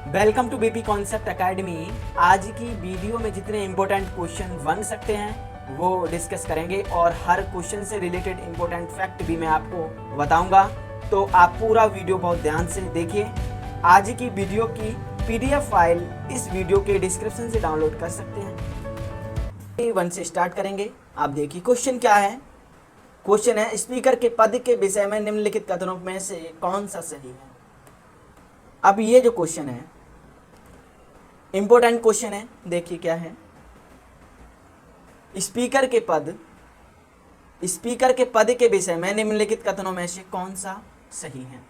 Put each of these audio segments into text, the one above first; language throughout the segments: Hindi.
Welcome to BP concept academy. आज की वीडियो में जितने इम्पोर्टेंट क्वेश्चन बन सकते हैं वो डिस्कस करेंगे और हर क्वेश्चन से रिलेटेड इम्पोर्टेंट फैक्ट भी मैं आपको बताऊंगा। तो आप पूरा वीडियो बहुत ध्यान से देखिए। आज की वीडियो की पीडीएफ फाइल इस वीडियो के डिस्क्रिप्शन से डाउनलोड कर सकते हैं। 1 से स्टार्ट करेंगे। आप देखिए क्वेश्चन क्या है। क्वेश्चन है, स्पीकर के पद के विषय में निम्नलिखित कथनों में से कौन सा सही है। अब ये जो क्वेश्चन है इंपॉर्टेंट क्वेश्चन है। देखिए क्या है, स्पीकर के पद के विषय में निम्नलिखित कथनों में से कौन सा सही है।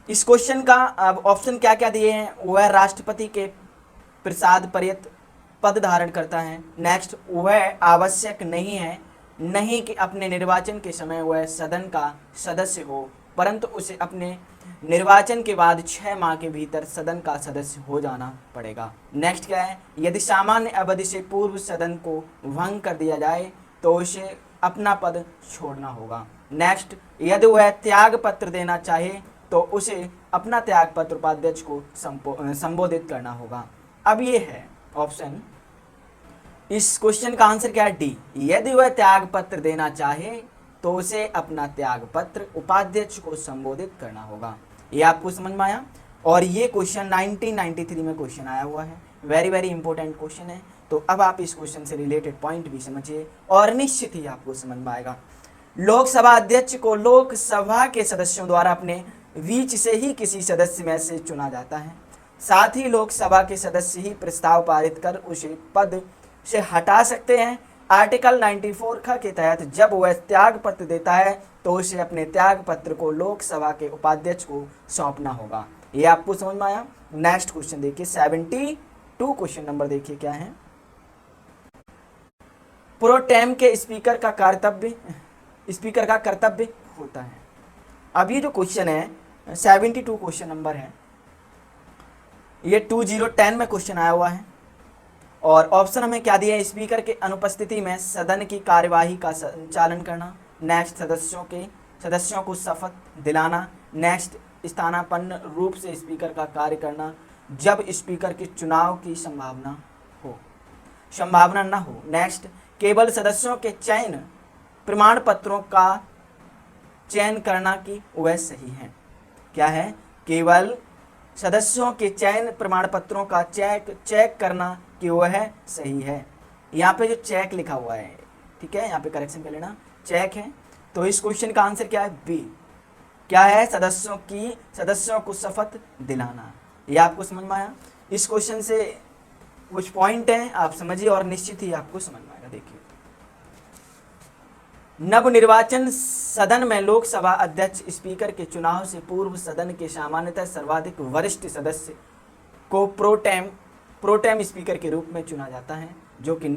इस क्वेश्चन का अब ऑप्शन क्या क्या दिए हैं। वह राष्ट्रपति के प्रसाद पर्यंत पद धारण करता है। नेक्स्ट, वह आवश्यक नहीं है, नहीं कि अपने निर्वाचन के समय वह सदन का सदस्य हो, परंतु उसे अपने निर्वाचन के बाद 6 माह के भीतर सदन का सदस्य हो जाना पड़ेगा। नेक्स्ट क्या है, यदि सामान्य अवधि से पूर्व सदन को भंग कर दिया जाए तो उसे अपना पद छोड़ना होगा। नेक्स्ट, यदि वह त्याग पत्र देना चाहे तो उसे अपना त्याग पत्र उपाध्यक्ष को संबोधित करना होगा। अब ये है ऑप्शन, इस क्वेश्चन का आंसर क्या है, डी। यदि वह त्याग पत्र देना चाहे तो उसे अपना त्याग पत्र उपाध्यक्ष को संबोधित करना होगा। ये आपको समझ में आया। और ये क्वेश्चन 1993 में क्वेश्चन आया हुआ है। वेरी वेरी इंपॉर्टेंट क्वेश्चन है। तो अब आप इस क्वेश्चन से रिलेटेड पॉइंट भी समझिए और निश्चित ही आपको समझ में आएगा। लोकसभा अध्यक्ष को लोकसभा के सदस्यों द्वारा अपने बीच से ही किसी सदस्य में से चुना जाता है। साथ ही लोकसभा के सदस्य ही प्रस्ताव पारित कर उसे पद से हटा सकते हैं। आर्टिकल 94 के तहत जब वह त्याग पत्र देता है तो उसे अपने त्याग पत्र को लोकसभा के उपाध्यक्ष को सौंपना होगा। ये आपको समझ में आया। नेक्स्ट क्वेश्चन देखिए, 72 क्वेश्चन नंबर देखिए क्या है। प्रोटेम के स्पीकर का कर्तव्य होता है। अब ये जो क्वेश्चन है 72 क्वेश्चन नंबर है, ये 2010 में क्वेश्चन आया हुआ है। और ऑप्शन हमें क्या दिया है, स्पीकर के अनुपस्थिति में सदन की कार्यवाही का संचालन करना। नेक्स्ट, सदस्यों को शपथ दिलाना। नेक्स्ट, स्थानापन्न रूप से स्पीकर का कार्य करना जब स्पीकर के चुनाव की संभावना न हो। नेक्स्ट, केवल सदस्यों के चयन प्रमाण पत्रों का चयन करना कि वह सही है। क्या है, केवल सदस्यों के चयन प्रमाण पत्रों का चेक करना कि वह सही है। यहाँ पे जो चेक लिखा हुआ है, ठीक है, यहाँ पे करेक्शन कर लेना, चेक है। तो इस क्वेश्चन का आंसर क्या है, बी। क्या है, सदस्यों को शपथ दिलाना। ये आपको समझ में आया। इस क्वेश्चन से कुछ पॉइंट हैं, आप समझिए और निश्चित ही आपको समझ में आएगा। देखिए, नवनिर्वाचन सदन में लोकसभा अध्यक्ष स्पीकर के चुनाव से पूर्व सदन के सामान्यतः सर्वाधिक वरिष्ठ सदस्य को प्रोटेम स्पीकर के रूप में चुना जाता है, जो कि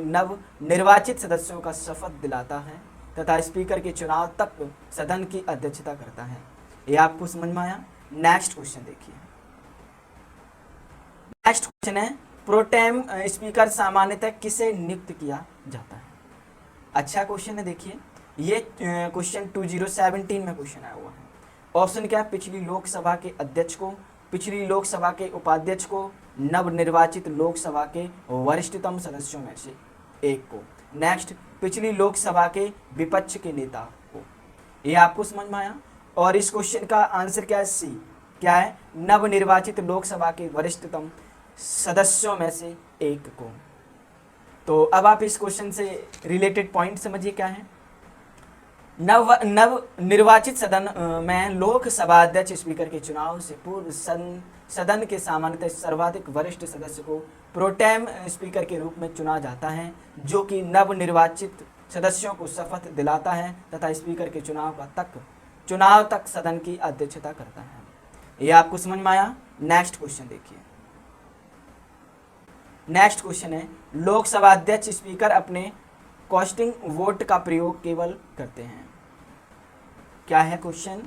नवनिर्वाचित सदस्यों का शपथ दिलाता है तथा स्पीकर के चुनाव तक सदन की अध्यक्षता करता है। ये आपको समझ में आया। नेक्स्ट क्वेश्चन देखिए। नेक्स्ट क्वेश्चन है, प्रोटेम स्पीकर सामान्यतः किसे नियुक्त किया जाता है। अच्छा क्वेश्चन है। देखिए, ये क्वेश्चन 2017 में क्वेश्चन आया हुआ है। ऑप्शन क्या है, पिछली लोकसभा के अध्यक्ष को, पिछली लोकसभा के उपाध्यक्ष को, नवनिर्वाचित लोकसभा के वरिष्ठतम सदस्यों में से एक को। नेक्स्ट, पिछली लोकसभा के विपक्ष के नेता को। ये आपको समझ में आया। और इस क्वेश्चन का आंसर क्या है, सी। क्या है, नवनिर्वाचित लोकसभा के वरिष्ठतम सदस्यों में से एक को। तो अब आप इस क्वेश्चन से रिलेटेड पॉइंट समझिए क्या है। नवनिर्वाचित सदन में लोकसभा अध्यक्ष स्पीकर के चुनाव से पूर्व सदन के सामान्यतः सर्वाधिक वरिष्ठ सदस्य को प्रोटेम स्पीकर के रूप में चुना जाता है, जो कि नवनिर्वाचित सदस्यों को शपथ दिलाता है तथा स्पीकर के चुनाव तक सदन की अध्यक्षता करता है। यह आपको समझ में आया। नेक्स्ट क्वेश्चन देखिए। नेक्स्ट क्वेश्चन है, लोकसभा अध्यक्ष स्पीकर अपने कास्टिंग वोट का प्रयोग केवल करते हैं। क्या है क्वेश्चन,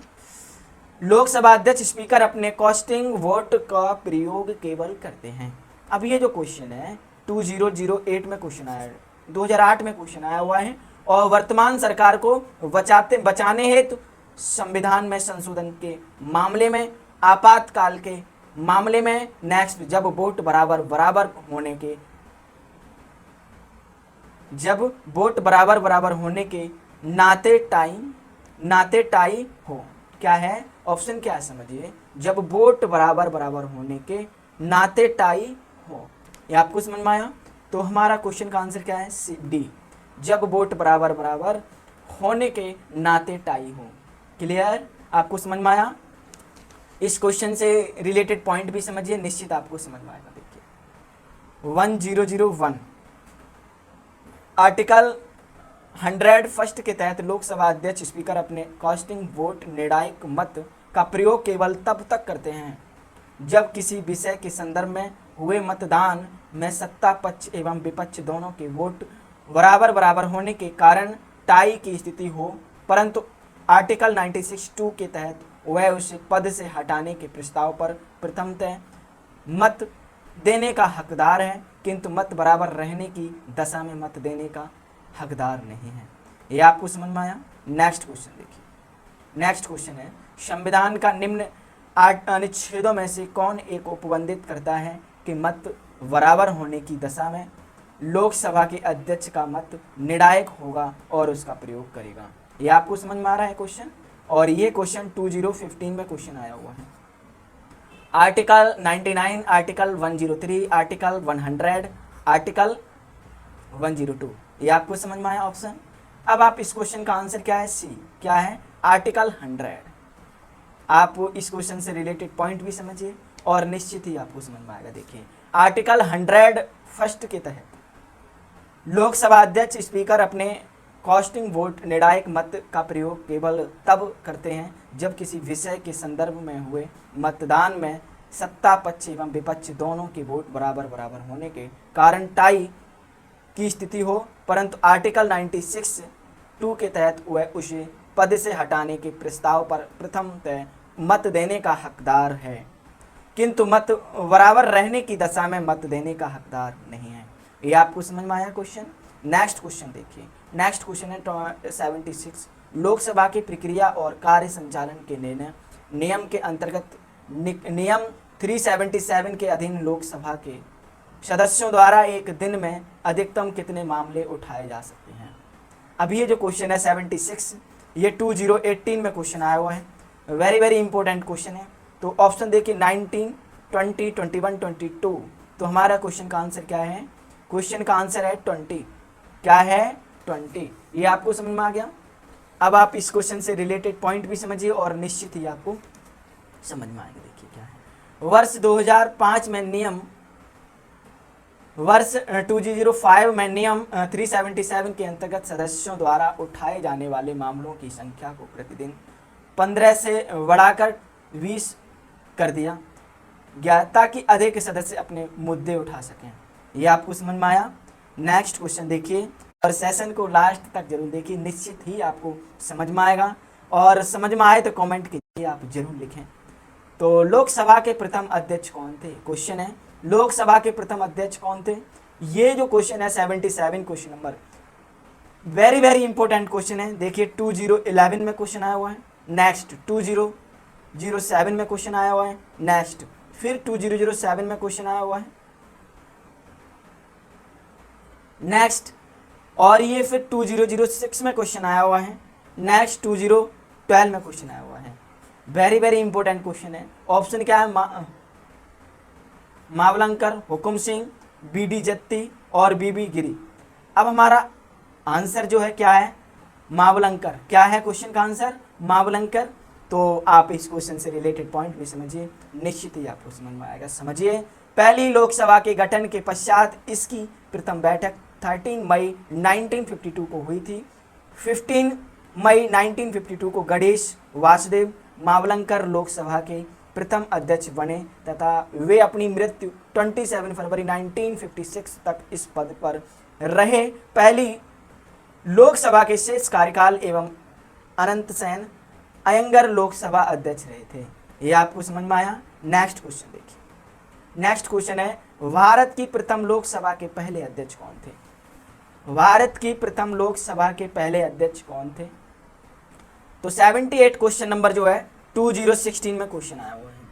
लोकसभा अध्यक्ष स्पीकर अपने कास्टिंग वोट का प्रयोग केवल करते हैं। अब ये जो क्वेश्चन है 2008 में क्वेश्चन आया है, 2008 में क्वेश्चन आया हुआ है। और वर्तमान सरकार को बचाने हेतु संविधान में संशोधन के मामले में आपातकाल के मामले में। नेक्स्ट, जब वोट बराबर बराबर होने के नाते टाई हो। क्या है ऑप्शन, क्या है समझिए, जब वोट बराबर होने के नाते टाई हो। ये आपको समझ में आया? तो हमारा क्वेश्चन का आंसर क्या है, सी डी, जब वोट बराबर होने के नाते टाई हो। क्लियर? आपको समझ में आया? इस क्वेश्चन से रिलेटेड पॉइंट भी समझिए, निश्चित आपको समझ में आएगा। देखिए 1001 आर्टिकल 100 फर्स्ट के तहत लोकसभा अध्यक्ष स्पीकर अपने कास्टिंग वोट निर्णायक मत का प्रयोग केवल तब तक करते हैं जब किसी विषय के संदर्भ में हुए मतदान में सत्ता पक्ष एवं विपक्ष दोनों के वोट बराबर होने के कारण टाई की स्थिति हो, परंतु आर्टिकल 96(2) के तहत वह उसे पद से हटाने के प्रस्ताव पर प्रथमतः मत देने का हकदार है, किंतु मत बराबर रहने की दशा में मत देने का हकदार नहीं है। ये आपको समझ में आया? नेक्स्ट क्वेश्चन देखिए। नेक्स्ट क्वेश्चन है, संविधान का निम्न अनुच्छेदों में से कौन एक उपबंधित करता है कि मत बराबर होने की दशा में लोकसभा के अध्यक्ष का मत निर्णायक होगा और उसका प्रयोग करेगा। ये आपको समझ में आ रहा है क्वेश्चन? और ये क्वेश्चन 2015 में क्वेश्चन आया हुआ है। Article 99, article 103, article 100, article 102। ये आपको समझ में आया ऑप्शन? अब आप इस क्वेश्चन का आंसर क्या है, सी, क्या है, आर्टिकल 100। आप इस क्वेश्चन से रिलेटेड पॉइंट भी समझिए और निश्चित ही आपको समझ में आएगा। देखिए आर्टिकल 100 फर्स्ट के तहत लोकसभा अध्यक्ष स्पीकर अपने कास्टिंग वोट निर्णायक मत का प्रयोग केवल तब करते हैं जब किसी विषय के संदर्भ में हुए मतदान में सत्ता पक्ष एवं विपक्ष दोनों के वोट बराबर होने के कारण टाई की स्थिति हो, परंतु आर्टिकल 96(2) के तहत वह उसे पद से हटाने के प्रस्ताव पर प्रथमतः मत देने का हकदार है, किंतु मत बराबर रहने की दशा में मत देने का हकदार नहीं है। ये आपको समझ में आया क्वेश्चन? नेक्स्ट क्वेश्चन देखिए। नेक्स्ट क्वेश्चन है 76, लोकसभा की प्रक्रिया और कार्य संचालन के नियम के अंतर्गत नियम 377 के अधीन लोकसभा के सदस्यों द्वारा एक दिन में अधिकतम कितने मामले उठाए जा सकते हैं। अभी ये जो क्वेश्चन है 76, ये 2018 में क्वेश्चन आया हुआ है। वेरी इंपॉर्टेंट क्वेश्चन है। तो ऑप्शन देखिए 19, 20, 21, 22। तो हमारा क्वेश्चन का आंसर क्या है? क्वेश्चन का आंसर है 20। क्या है? 20। ये आपको समझ में आ गया? अब आप इस क्वेश्चन से रिलेटेड पॉइंट भी समझिए और निश्चित ही आपको समझ में आएगा। देखिए क्या है, वर्ष 2005 में नियम, वर्ष 2005 में नियम 377 के अंतर्गत सदस्यों द्वारा उठाए जाने वाले मामलों की संख्या को प्रतिदिन 15 से बढ़ाकर 20 कर दिया गया ताकि अधिक सदस्य अपने मुद्दे उठा सकें। ये आपको समझ में आया? नेक्स्ट क्वेश्चन देखिए और सेशन को लास्ट तक जरूर देखिए, निश्चित ही आपको समझ में आएगा। और समझ में आए तो कमेंट कीजिए, आप जरूर लिखें। तो लोकसभा के प्रथम अध्यक्ष कौन थे? क्वेश्चन है लोकसभा के प्रथम अध्यक्ष कौन थे। ये जो क्वेश्चन है 77 question number, very important question है। देखिए 2011 में क्वेश्चन आया हुआ है, नेक्स्ट 2007 में क्वेश्चन आया हुआ है, नेक्स्ट फिर 2007 में क्वेश्चन आया हुआ है, नेक्स्ट और ये फिर 2006 में क्वेश्चन आया हुआ है, नेक्स्ट 2012 में क्वेश्चन आया हुआ है। वेरी इंपॉर्टेंट क्वेश्चन है। ऑप्शन क्या है? मावलंकर, हुकुम सिंह, बीडी जत्ती और बीबी गिरी। अब हमारा आंसर जो है क्या है? मावलंकर। क्या है क्वेश्चन का आंसर? मावलंकर। तो आप इस क्वेश्चन से रिलेटेड पॉइंट भी समझिए, निश्चित ही आपको समझ में आएगा। समझिए, पहली लोकसभा के गठन के पश्चात इसकी प्रथम बैठक 13 मई 1952 को हुई थी। 15 मई 1952 को गणेश वासुदेव मावलंकर लोकसभा के प्रथम अध्यक्ष बने तथा वे अपनी मृत्यु 27 फरवरी 1956 तक इस पद पर रहे। पहली लोकसभा के शेष कार्यकाल एवं अनंत सेन अयंगर लोकसभा अध्यक्ष रहे थे। ये आपको समझ में आया? नेक्स्ट क्वेश्चन देखिए। नेक्स्ट क्वेश्चन है, भारत की प्रथम लोकसभा के पहले अध्यक्ष कौन थे? भारत की प्रथम लोकसभा के पहले अध्यक्ष कौन थे? तो 78 क्वेश्चन नंबर जो है 2016 में क्वेश्चन आया हुआ है।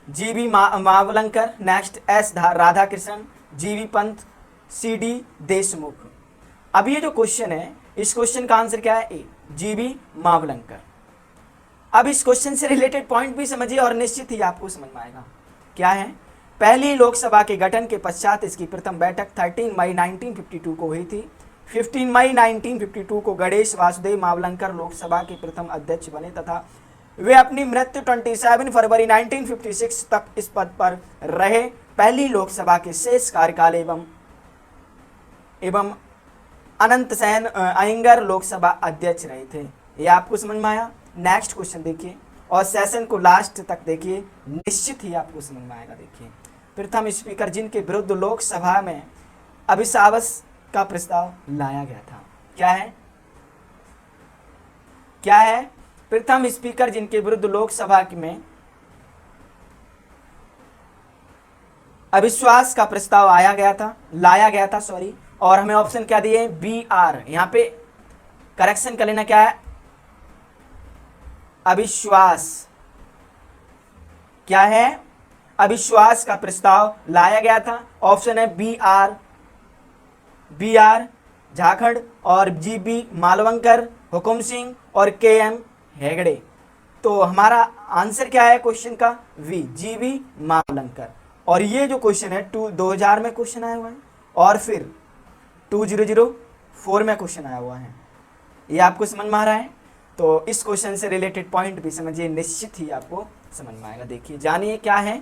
GB Mavalankar, next S Radha Krishnan, जीवी पंत, सीडी देशमुख। अब ये जो क्वेश्चन है, इस क्वेश्चन का आंसर क्या है? ए, जीबी मावलंकर। अब इस क्वेश्चन से रिलेटेड पॉइंट भी समझिए और निश्चित ही आपको समझ में आएगा। क्या है? पहली लोकसभा के गठन के पश्चात इसकी प्रथम बैठक 13 मई 1952 को हुई थी। 15 मई 1952 को गणेश वासुदेव मावलंकर लोकसभा के प्रथम अध्यक्ष बने तथा वे अपनी मृत्यु 27 फरवरी 1956 तक इस पद पर रहे। पहली लोकसभा के शेष कार्यकाल एवं अनंत सेन अयंगर लोकसभा अध्यक्ष रहे थे। ये आपको समझ में आया? नेक्स्ट क्वेश्चन देखिए और सेशन को लास्ट तक देखिए, निश्चित ही आपको समझ में आएगा। देखिए, प्रथम स्पीकर जिनके विरुद्ध लोकसभा में अविश्वास का प्रस्ताव लाया गया था, क्या है? क्या है? प्रथम स्पीकर जिनके विरुद्ध लोकसभा में अविश्वास का प्रस्ताव लाया गया था सॉरी। और हमें ऑप्शन क्या दिए? B R. यहां पे करेक्शन कर लेना, क्या है? अविश्वास। क्या है? अविश्वास का प्रस्ताव लाया गया था। ऑप्शन है बी आर झाखड़ और जीबी मालवंकर, हुकुम सिंह और के एम हेगड़े। तो हमारा आंसर क्या है क्वेश्चन का? V, G B Mavalankar. और ये जो क्वेश्चन है 2000 में क्वेश्चन आया हुआ है और फिर 2004 में क्वेश्चन आया हुआ है। ये आपको समझ में आ रहा है? तो इस क्वेश्चन से रिलेटेड पॉइंट भी समझिए, निश्चित ही आपको समझ में आएगा। देखिए, जानिए क्या है।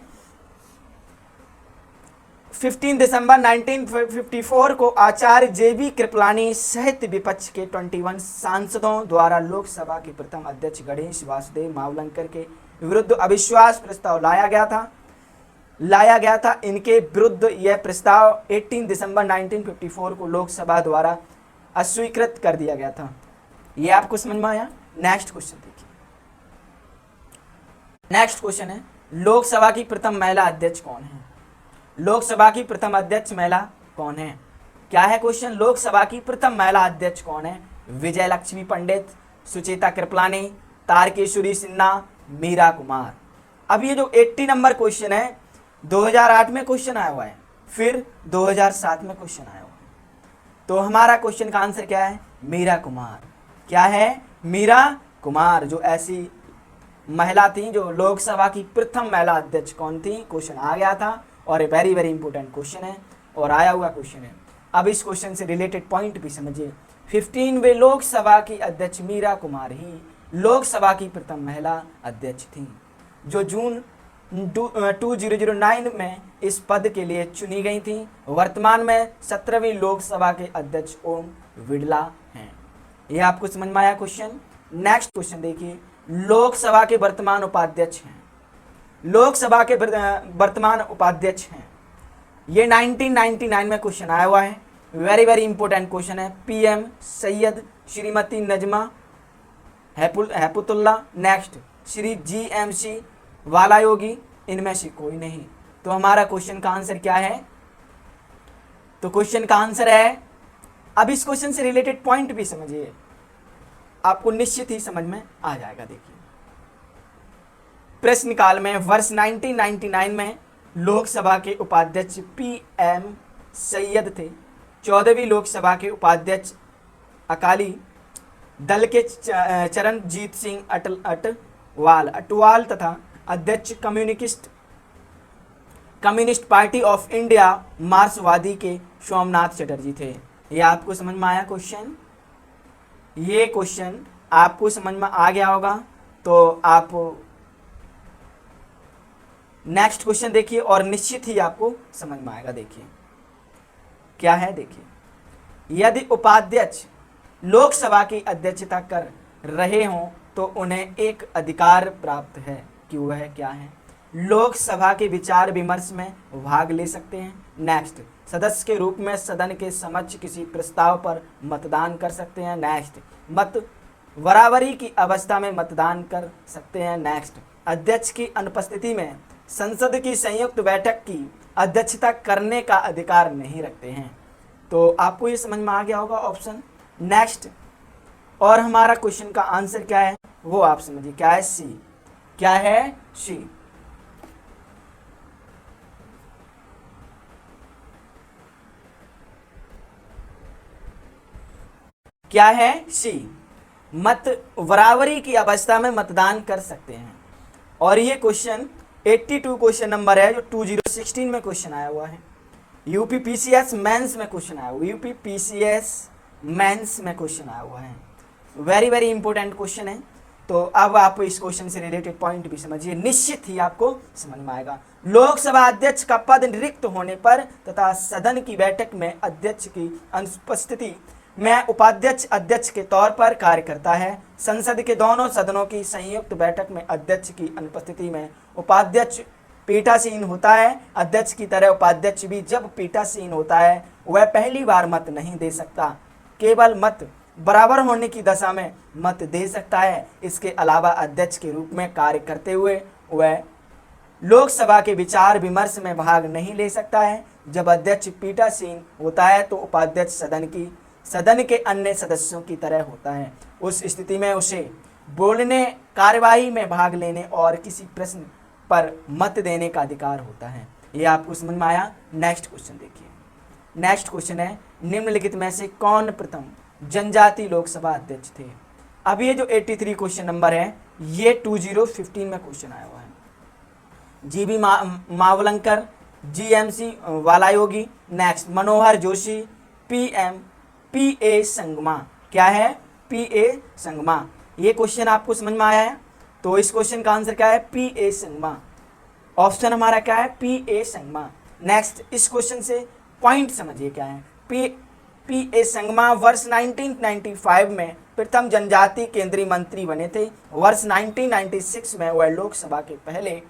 15 दिसंबर 1954 को आचार्य जेबी कृपलानी सहित विपक्ष के 21 सांसदों द्वारा लोकसभा के प्रथम अध्यक्ष गणेश वासुदेव मावलंकर के विरुद्ध अविश्वास प्रस्ताव लाया गया था। इनके विरुद्ध यह प्रस्ताव 18 दिसंबर 1954 को लोकसभा द्वारा अस्वीकृत कर दिया गया था। यह आपको समझ में आया? नेक्स्ट क्वेश्चन देखिए। नेक्स्ट क्वेश्चन है, लोकसभा की प्रथम महिला अध्यक्ष कौन है? लोकसभा की प्रथम अध्यक्ष महिला कौन है? क्या है क्वेश्चन? लोकसभा की प्रथम महिला अध्यक्ष कौन है? विजय लक्ष्मी पंडित, सुचेता कृपलानी, तारकेश्वरी सिन्हा, मीरा कुमार। अब ये जो 80 नंबर क्वेश्चन है 2008 में क्वेश्चन आया हुआ है, फिर 2007 में क्वेश्चन आया हुआ है। तो हमारा क्वेश्चन का आंसर क्या है? मीरा कुमार। क्या है? मीरा कुमार, जो ऐसी महिला थी जो लोकसभा की प्रथम महिला अध्यक्ष कौन थी? क्वेश्चन आ गया था और वेरी वेरी इंपॉर्टेंट क्वेश्चन है और आया हुआ क्वेश्चन है। अब इस क्वेश्चन से रिलेटेड पॉइंट भी समझिए। 15वें लोकसभा की अध्यक्ष मीरा कुमार ही लोकसभा की प्रथम महिला अध्यक्ष थी, जो जून 2009 में इस पद के लिए चुनी गई थी। वर्तमान में 17वीं लोकसभा के अध्यक्ष ओम बिड़ला हैं। यह आपको समझ में आया क्वेश्चन? नेक्स्ट क्वेश्चन देखिए, लोकसभा के वर्तमान उपाध्यक्ष हैं। लोकसभा के वर्तमान उपाध्यक्ष हैं, ये 1999 में क्वेश्चन आया हुआ है। वेरी वेरी इंपॉर्टेंट क्वेश्चन है। PM Sayeed, Shrimati Najma Heptulla, next Shri GMC वालायोगी, इनमें से कोई नहीं। तो हमारा क्वेश्चन का आंसर क्या है? तो क्वेश्चन का आंसर है, अब इस क्वेश्चन से रिलेटेड पॉइंट भी समझिए, आपको निश्चित ही समझ में आ जाएगा। देखिए, प्रश्नकाल में वर्ष 1999 में लोकसभा के उपाध्यक्ष पीएम सैयद थे। 14वीं लोकसभा के उपाध्यक्ष अकाली दल के चरणजीत सिंह अटवाल तथा अध्यक्ष कम्युनिस्ट पार्टी ऑफ इंडिया मार्क्सवादी के सोमनाथ चटर्जी थे। ये आपको समझ में आया क्वेश्चन? ये क्वेश्चन आपको समझ में आ गया होगा तो आप नेक्स्ट क्वेश्चन देखिए और निश्चित ही आपको समझ में आएगा। देखिए क्या है, देखिए, यदि उपाध्यक्ष लोकसभा की अध्यक्षता कर रहे हों तो उन्हें एक अधिकार प्राप्त है कि वह क्या है? लोकसभा के विचार विमर्श में भाग ले सकते हैं। नेक्स्ट, सदस्य के रूप में सदन के समक्ष किसी प्रस्ताव पर मतदान कर सकते हैं। नेक्स्ट, मत बराबरी की अवस्था में मतदान कर सकते हैं। नेक्स्ट, अध्यक्ष की अनुपस्थिति में संसद की संयुक्त बैठक की अध्यक्षता करने का अधिकार नहीं रखते हैं। तो आपको ये समझ में आ गया होगा ऑप्शन। नेक्स्ट, और हमारा क्वेश्चन का आंसर क्या है वो आप समझिए, क्या है? सी। क्या है? सी। क्या है? सी, मत बराबरी की अवस्था में मतदान कर सकते हैं। और ये क्वेश्चन 82 क्वेश्चन नंबर है जो 2016 में क्वेश्चन आया हुआ है। यूपी पीसीएस मेंस में क्वेश्चन आया हुआ, यूपी पीसीएस मेंस में क्वेश्चन आया हुआ है। वेरी वेरी इंपॉर्टेंट क्वेश्चन है। तो अब आप इस क्वेश्चन से रिलेटेड पॉइंट भी समझिए, निश्चित ही आपको समझ में आएगा। लोकसभा अध्यक्ष का पद रिक्त होने पर तथा सदन की बैठक में अध्यक्ष की अनुपस्थिति में उपाध्यक्ष अध्यक्ष के तौर पर कार्य करता है। संसद के दोनों सदनों की संयुक्त बैठक में अध्यक्ष की अनुपस्थिति में उपाध्यक्ष पीठासीन होता है। अध्यक्ष की तरह उपाध्यक्ष भी जब पीठासीन होता है वह पहली बार मत नहीं दे सकता, केवल मत बराबर होने की दशा में मत दे सकता है। इसके अलावा अध्यक्ष के रूप में कार्य करते हुए वह लोकसभा के विचार विमर्श में भाग नहीं ले सकता है। जब अध्यक्ष पीठासीन होता है तो उपाध्यक्ष सदन के अन्य सदस्यों की तरह होता है। उस स्थिति में उसे बोलने, कार्यवाही में भाग लेने और किसी प्रश्न पर मत देने का अधिकार होता है। ये आपको समझ में आया। नेक्स्ट क्वेश्चन देखिए। नेक्स्ट क्वेश्चन है, निम्नलिखित में से कौन प्रथम जनजाति लोकसभा अध्यक्ष थे? अब ये जो 83 क्वेश्चन नंबर है ये 2015 में क्वेश्चन आया हुआ है। GB Mavalankar, GMC वालायोगी, next Manohar Joshi, पीए संगमा। क्या है? पीए संगमा। ये क्वेश्चन आपको समझ में आया है? तो इस क्वेश्चन का आंसर क्या है? पीए संगमा। ऑप्शन हमारा क्या है? पीए संगमा। नेक्स्ट, इस क्वेश्चन से पॉइंट समझिए क्या है। पीए संगमा वर्ष 1995 में प्रथम जनजाति केंद्रीय मंत्री बने थे। वर्ष 1996 में वह लोकसभा के पहले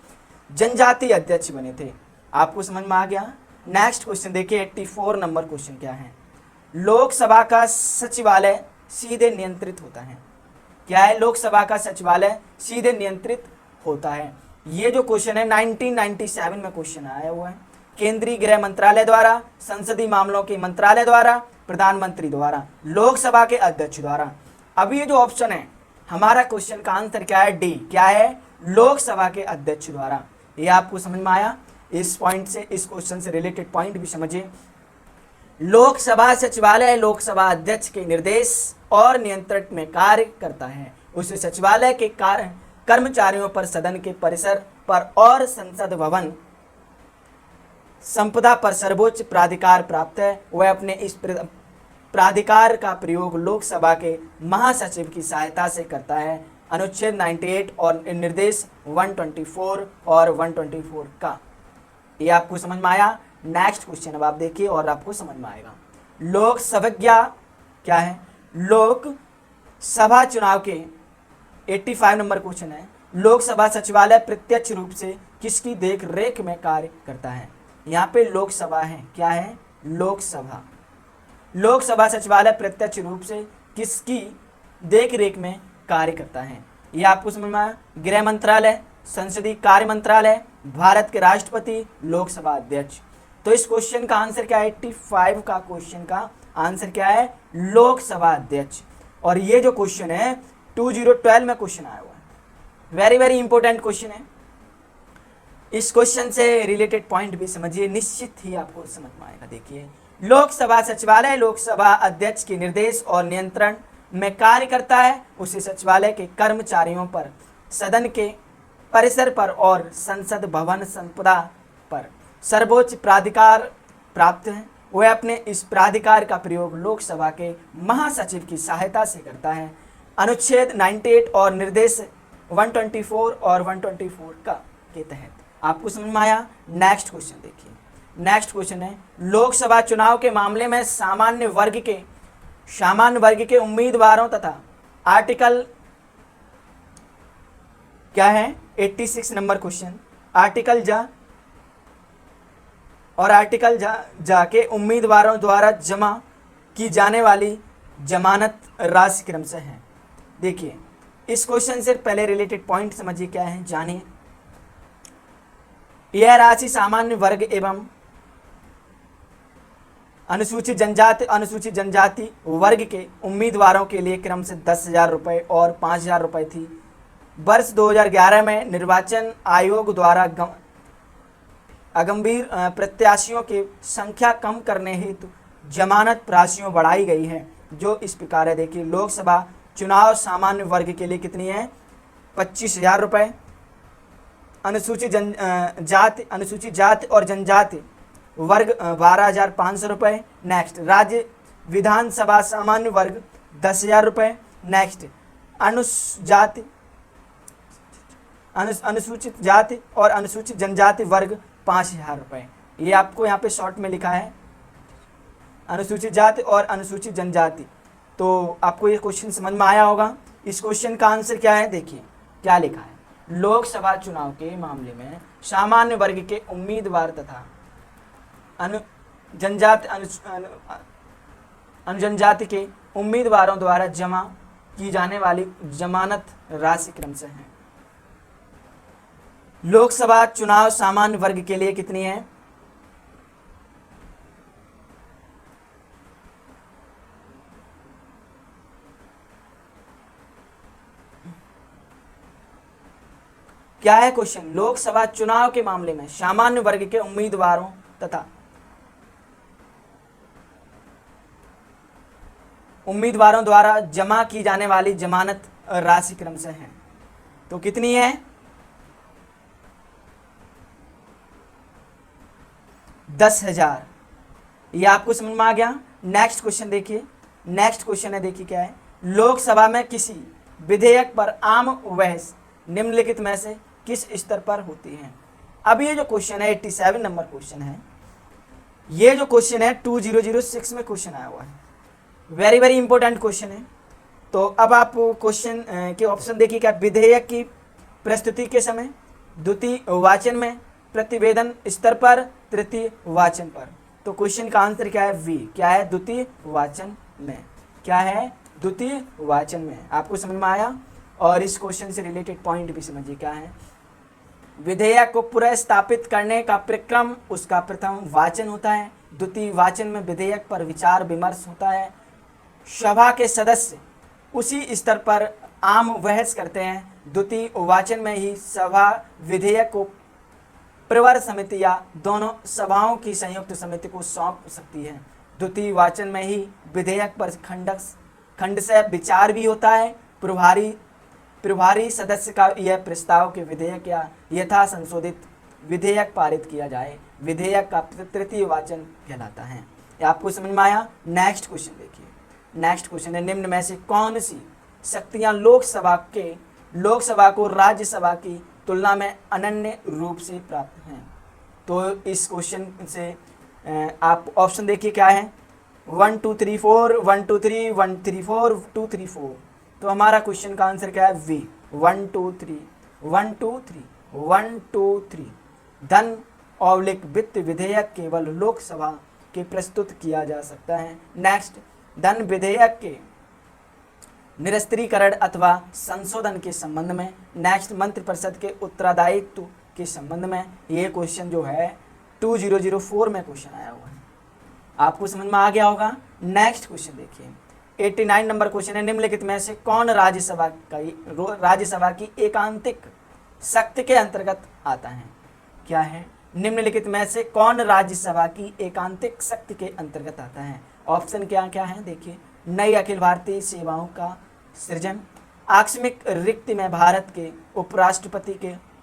जनजाति अध्यक्ष बने थे। आपको समझ में आ गया। नेक्स्ट क्वेश्चन देखिए, 84 नंबर क्वेश्चन क्या है? लोकसभा का सचिवालय सीधे नियंत्रित होता है। क्या है? लोकसभा का सचिवालय सीधे नियंत्रित होता है। ये जो क्वेश्चन है 1997 में क्वेश्चन आया हुआ है। केंद्रीय गृह मंत्रालय द्वारा, संसदीय मामलों के मंत्रालय द्वारा, प्रधानमंत्री द्वारा, लोकसभा के अध्यक्ष द्वारा। अब ये जो ऑप्शन है हमारा क्वेश्चन का आंसर क्या है? डी। क्या है? लोकसभा के अध्यक्ष द्वारा। ये आपको समझ में आया। इस पॉइंट से, इस क्वेश्चन से रिलेटेड पॉइंट भी समझिए। लोकसभा सचिवालय लोकसभा अध्यक्ष के निर्देश और नियंत्रण में कार्य करता है। उस सचिवालय के कर्मचारियों पर सदन के परिसर पर और संसद भवन संपदा पर सर्वोच्च प्राधिकार प्राप्त है। वह अपने इस प्राधिकार का प्रयोग लोकसभा के महासचिव की सहायता से करता है। अनुच्छेद 98 और निर्देश 124 और 124 का। ये आपको समझ में आया। नेक्स्ट क्वेश्चन अब आप देखिए और आपको समझ में आएगा। लोकसभा क्या है? लोकसभा चुनाव के 85 नंबर क्वेश्चन है। लोकसभा सचिवालय प्रत्यक्ष रूप से किसकी देख रेख में कार्य करता है? यहाँ पे लोकसभा है। क्या है? लोकसभा। लोकसभा सचिवालय प्रत्यक्ष रूप से किसकी देख रेख में कार्य करता है? ये आपको समझ में आया। गृह मंत्रालय, संसदीय कार्य मंत्रालय, भारत के राष्ट्रपति, लोकसभा अध्यक्ष। तो इस क्वेश्चन का आंसर क्या है? 85 का क्वेश्चन का आंसर क्या है? लोकसभा अध्यक्ष। और ये जो क्वेश्चन है 2012 में क्वेश्चन आया हुआ है। वेरी वेरी इंपॉर्टेंट क्वेश्चन है। इस क्वेश्चन से रिलेटेड पॉइंट भी समझिए, निश्चित ही आपको समझ में आएगा। देखिए, लोकसभा सचिवालय लोकसभा अध्यक्ष के निर्देश और नियंत्रण में कार्य करता है। उसे सचिवालय के कर्मचारियों पर, सदन के परिसर पर और संसद भवन संपदा पर सर्वोच्च प्राधिकार प्राप्त है। वह अपने इस प्राधिकार का प्रयोग लोकसभा के महासचिव की सहायता से करता है। अनुच्छेद 98 और निर्देश 124 और 124 का के तहत। आपको समझ में आया। नेक्स्ट क्वेश्चन देखिए। नेक्स्ट क्वेश्चन है, लोकसभा चुनाव के मामले में सामान्य वर्ग के उम्मीदवारों तथा आर्टिकल क्या है? 86 नंबर क्वेश्चन। आर्टिकल जा के उम्मीदवारों द्वारा जमा की जाने वाली जमानत राशि क्रमशः है। देखिए, इस क्वेश्चन से पहले रिलेटेड पॉइंट समझिए क्या है, जानिए। यह राशि सामान्य वर्ग एवं अनुसूचित जनजाति वर्ग के उम्मीदवारों के लिए क्रम से 10,000 रुपये और 5,000 रुपये थी। वर्ष 2011 में निर्वाचन आयोग द्वारा अगंभीर प्रत्याशियों की संख्या कम करने हेतु जमानत राशियां बढ़ाई गई है। जो इस प्रकार है। देखिए, लोकसभा चुनाव सामान्य वर्ग के लिए कितनी है? 25,000 रुपये। अनुसूचित जाति और जनजाति वर्ग 12,500 रुपये। नेक्स्ट, राज्य विधानसभा सामान्य वर्ग 10,000 रुपये। नेक्स्ट, अनुसूचित जाति और अनुसूचित जनजाति वर्ग 5,000 रुपये। ये आपको यहाँ पे शॉर्ट में लिखा है, अनुसूचित जाति और अनुसूचित जनजाति। तो आपको ये क्वेश्चन समझ में आया होगा। इस क्वेश्चन का आंसर क्या है? देखिए क्या लिखा है। लोकसभा चुनाव के मामले में सामान्य वर्ग के उम्मीदवार तथा अनुजनजाति के उम्मीदवारों द्वारा जमा की जाने वाली जमानत राशि क्रमशः है। लोकसभा चुनाव सामान्य वर्ग के लिए कितनी है? क्या है क्वेश्चन? लोकसभा चुनाव के मामले में सामान्य वर्ग के उम्मीदवारों तथा उम्मीदवारों द्वारा जमा की जाने वाली जमानत राशि क्रमशः है। तो कितनी है? 10,000। ये आपको समझ में आ गया। नेक्स्ट क्वेश्चन देखिए। नेक्स्ट क्वेश्चन है, देखिए क्या है। लोकसभा में किसी विधेयक पर आम बहस निम्नलिखित में से किस स्तर पर होती है? अब ये जो क्वेश्चन है 87 नंबर क्वेश्चन है। ये जो क्वेश्चन है 2006 में क्वेश्चन आया हुआ है। वेरी वेरी इंपॉर्टेंट क्वेश्चन है। तो अब आप क्वेश्चन के ऑप्शन देखिए क्या। विधेयक की प्रस्तुति के समय, द्वितीय वाचन में, प्रतिवेदन स्तर पर, तृतीय वाचन पर। तो क्वेश्चन का आंसर क्या है? वी। क्या है? द्वितीय वाचन में। क्या है? द्वितीय वाचन में। आपको समझ में आया। और इस क्वेश्चन से रिलेटेड पॉइंट भी समझिए क्या है। विधेयक को पुनर्स्थापित करने का प्रक्रम उसका प्रथम वाचन होता है। द्वितीय वाचन में विधेयक पर विचार विमर्श होता है। सभा के सदस्य उसी स्तर पर आम बहस करते हैं। द्वितीय वाचन में ही सभा विधेयक को प्रवर समिति या दोनों सभाओं की संयुक्त समिति को सौंप सकती है। द्वितीय वाचन में ही विधेयक पर खंड से विचार भी होता है। प्रभारी सदस्य का यह प्रस्ताव के विधेयक या यथा संशोधित विधेयक पारित किया जाए। विधेयक का तृतीय वाचन कहलाता है। ये आपको समझ में आया। नेक्स्ट क्वेश्चन देखिए। नेक्स्ट क्वेश्चन है, निम्न में से कौन सी शक्तियां लोकसभा को राज्यसभा की तुलना में अनन्य रूप से प्राप्त हैं? तो इस क्वेश्चन से आप ऑप्शन देखिए क्या है। 1 2 3 4 1 2 3 1 3 4 2 3 4। तो हमारा क्वेश्चन का आंसर क्या है? वी। 1 2 3 1 2 3 1 2 3। धन औलिक वित्त विधेयक केवल लोकसभा के प्रस्तुत किया जा सकता है। नेक्स्ट, धन विधेयक के निरस्त्रीकरण अथवा संशोधन के संबंध में। नेक्स्ट, मंत्रिपरिषद के उत्तरदायित्व के संबंध में। ये क्वेश्चन जो है 2004 में क्वेश्चन आया हुआ है। आपको समझ में आ गया होगा। नेक्स्ट क्वेश्चन देखिए। 89 नंबर क्वेश्चन है, निम्नलिखित में से कौन राज्यसभा की एकांतिक शक्ति के अंतर्गत आता है? क्या है? निम्नलिखित में से कौन राज्यसभा की एकांतिक शक्ति के अंतर्गत आता है? ऑप्शन क्या क्या है देखिए। नई अखिल भारतीय सेवाओं का सृजन, आकस्मिक रिक्ति में भारत के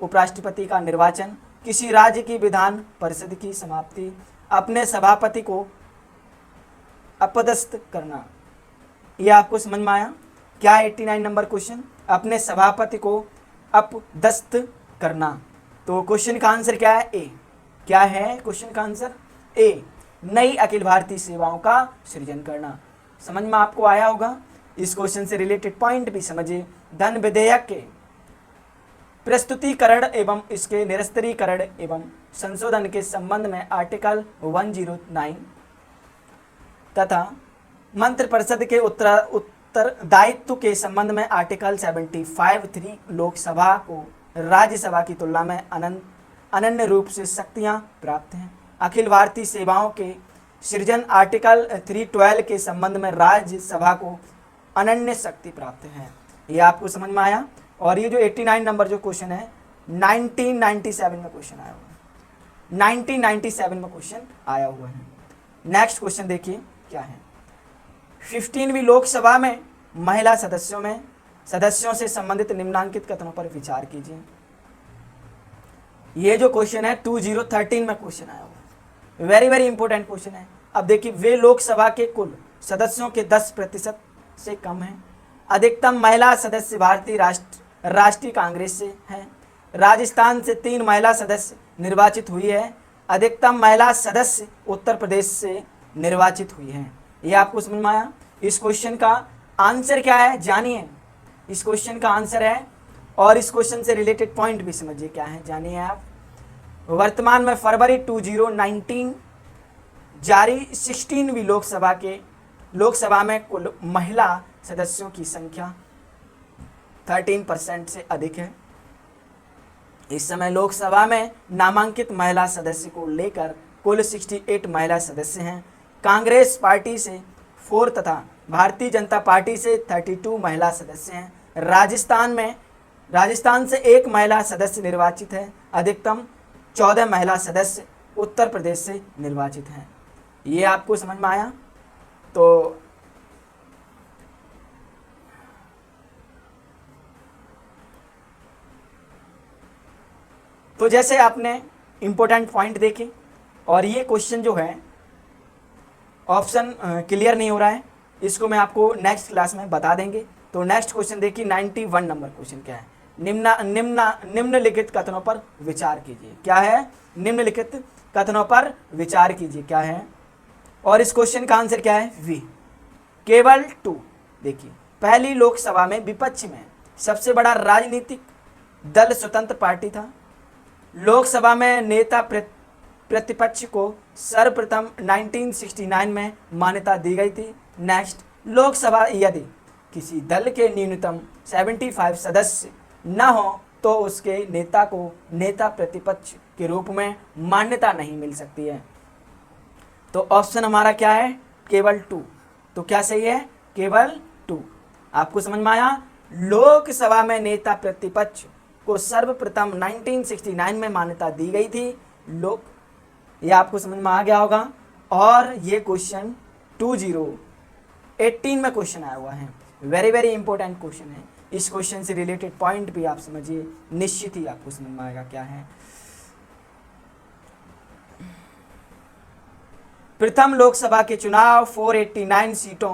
उपराष्ट्रपति का निर्वाचन, किसी राज्य की विधान परिषद की समाप्ति, अपने सभापति को अपदस्थ करना। यह आपको समझ में आया क्या? 89 नंबर क्वेश्चन, अपने सभापति को अपदस्थ करना। तो क्वेश्चन का आंसर क्या है? ए। क्या है क्वेश्चन का आंसर? ए, नई अखिल भारतीय सेवाओं का सृजन करना। समझ में आपको आया होगा। इस क्वेश्चन से रिलेटेड पॉइंट भी समझिए। धन विधेयक के प्रस्तुतिकरण एवं इसके निरस्त्रीकरण एवं संशोधन के संबंध में आर्टिकल 109 तथा मंत्रिपरिषद के उत्तरदायित्व के संबंध में आर्टिकल 75(3) लोकसभा को राज्यसभा की तुलना में अनन्य रूप से शक्तियां प्राप्त हैं। अखिल भारतीय सेवाओं के सृजन आर्टिकल 312 के संबंध में राज्यसभा को अनन्य शक्ति प्राप्त है। ये आपको समझ में आया। और ये जो 89 नंबर जो क्वेश्चन है 1997 में क्वेश्चन आया हुआ है। 1997 में क्वेश्चन आया हुआ है। नेक्स्ट क्वेश्चन देखिए क्या है। 15वीं लोकसभा में महिला सदस्यों से संबंधित निम्नांकित कथनों पर विचार कीजिए। ये जो क्वेश्चन है 2013 में क्वेश्चन आया हुआ, वेरी वेरी इंपॉर्टेंट क्वेश्चन है। अब देखिए, वे लोकसभा के कुल सदस्यों के 10% से कम है। अधिकतम महिला सदस्य भारतीय राष्ट्रीय कांग्रेस से है। राजस्थान से 3 महिला सदस्य निर्वाचित हुई है। अधिकतम महिला सदस्य उत्तर प्रदेश से निर्वाचित हुई है। ये आपको समझ में आया? इस क्वेश्चन का आंसर क्या है जानिए। इस क्वेश्चन का आंसर है, और इस क्वेश्चन से रिलेटेड पॉइंट भी समझिए क्या है, जानिए आप। वर्तमान में फरवरी 2019 जारी 16वीं लोकसभा में कुल महिला सदस्यों की संख्या 13% से अधिक है। इस समय लोकसभा में नामांकित महिला सदस्य को लेकर कुल 68 महिला सदस्य हैं। कांग्रेस पार्टी से 4 तथा भारतीय जनता पार्टी से 32 महिला सदस्य हैं। राजस्थान से 1 महिला सदस्य निर्वाचित है। अधिकतम 14 महिला सदस्य उत्तर प्रदेश से निर्वाचित हैं। ये आपको समझ में आया? तो जैसे आपने इंपॉर्टेंट पॉइंट देखे, और ये क्वेश्चन जो है ऑप्शन क्लियर नहीं हो रहा है, इसको मैं आपको नेक्स्ट क्लास में बता देंगे। तो नेक्स्ट क्वेश्चन देखिए, 91 नंबर क्वेश्चन क्या है? निम्नलिखित कथनों पर विचार कीजिए। क्या है? निम्नलिखित कथनों पर विचार कीजिए क्या है? और इस क्वेश्चन का आंसर क्या है? वी। केवल 2। देखिए, पहली लोकसभा में विपक्ष में सबसे बड़ा राजनीतिक दल स्वतंत्र पार्टी था। लोकसभा में नेता प्रतिपक्ष को सर्वप्रथम 1969 में मान्यता दी गई थी। नेक्स्ट, लोकसभा यदि किसी दल के न्यूनतम 75 सदस्य न हो तो उसके नेता को नेता प्रतिपक्ष के रूप में मान्यता नहीं मिल सकती है। तो ऑप्शन हमारा क्या है? केवल 2। तो क्या सही है? केवल 2। आपको समझ में आया? लोकसभा में नेता प्रतिपक्ष को सर्वप्रथम 1969 में मान्यता दी गई थी। ये आपको समझ में आ गया होगा। और ये क्वेश्चन 2018 में क्वेश्चन आया हुआ है, वेरी वेरी इंपॉर्टेंट क्वेश्चन है। इस क्वेश्चन से रिलेटेड पॉइंट भी आप समझिए, निश्चित ही आपको समझ में आएगा क्या है। प्रथम लोकसभा के चुनाव 489 सीटों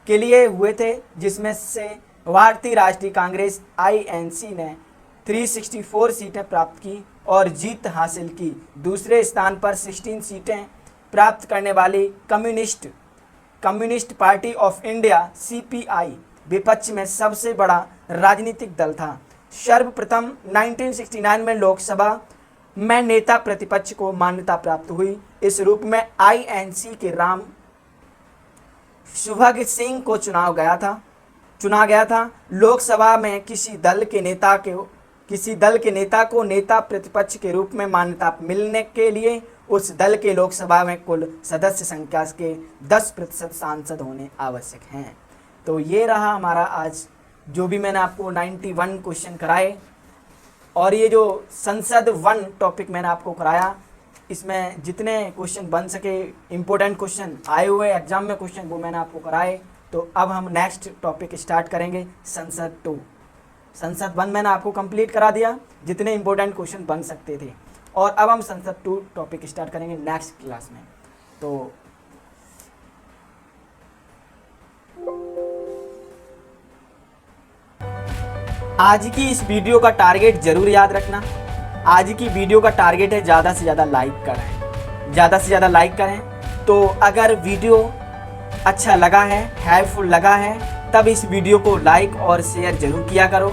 के लिए हुए थे, जिसमें से भारतीय राष्ट्रीय कांग्रेस INC ने 364 सीटें प्राप्त की और जीत हासिल की। दूसरे स्थान पर 16 सीटें प्राप्त करने वाली communist party of India CPI विपक्ष में सबसे बड़ा राजनीतिक दल था। सर्वप्रथम 1969 में लोकसभा में नेता प्रतिपक्ष को मान्यता प्राप्त हुई। इस रूप में INC के राम सुभग सिंह को चुना गया था। लोकसभा में किसी दल के नेता को नेता प्रतिपक्ष के रूप में मान्यता मिलने के लिए उस दल के लोकसभा में कुल सदस्य संख्या के 10% सांसद होने आवश्यक हैं। तो ये रहा हमारा आज जो भी मैंने आपको 91 क्वेश्चन कराए, और ये जो संसद 1 टॉपिक मैंने आपको कराया, इसमें जितने क्वेश्चन बन सके, इम्पोर्टेंट क्वेश्चन आए हुए एग्जाम में क्वेश्चन, वो मैंने आपको कराए। तो अब हम नेक्स्ट टॉपिक स्टार्ट करेंगे, संसद 2। संसद 1 मैंने आपको कंप्लीट करा दिया, जितने इंपॉर्टेंट क्वेश्चन बन सकते थे, और अब हम संसद 2 टॉपिक स्टार्ट करेंगे नेक्स्ट क्लास में। तो आज की इस वीडियो का टारगेट जरूर याद रखना। आज की वीडियो का टारगेट है ज़्यादा से ज़्यादा लाइक करें। तो अगर वीडियो अच्छा लगा है, हेल्पफुल लगा है, तब इस वीडियो को लाइक और शेयर जरूर किया करो।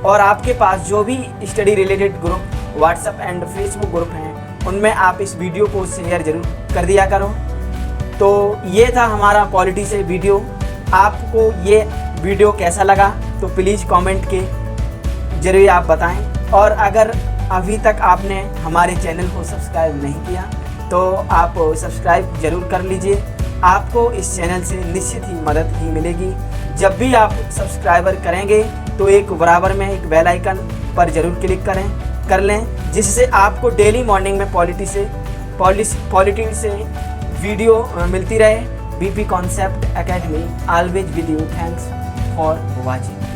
और आपके पास जो भी study related group, WhatsApp and Facebook group हैं, उनमें आप इस वीडियो को शेयर जरूर कर दिया करो। तो ये था हमारा पॉलिटी से वीडियो। आपको ये वीडियो कैसा लगा तो प्लीज़ कमेंट के जरिए आप बताएं। और अगर अभी तक आपने हमारे चैनल को सब्सक्राइब नहीं किया तो आप सब्सक्राइब जरूर कर लीजिए। आपको इस चैनल से निश्चित ही मदद ही मिलेगी। जब भी आप सब्सक्राइबर करेंगे तो एक बराबर में एक बेल आइकन पर जरूर क्लिक कर लें, जिससे आपको डेली मॉर्निंग में पॉलिटी से वीडियो मिलती रहे। BP Concept Academy, always with you. Thanks for watching.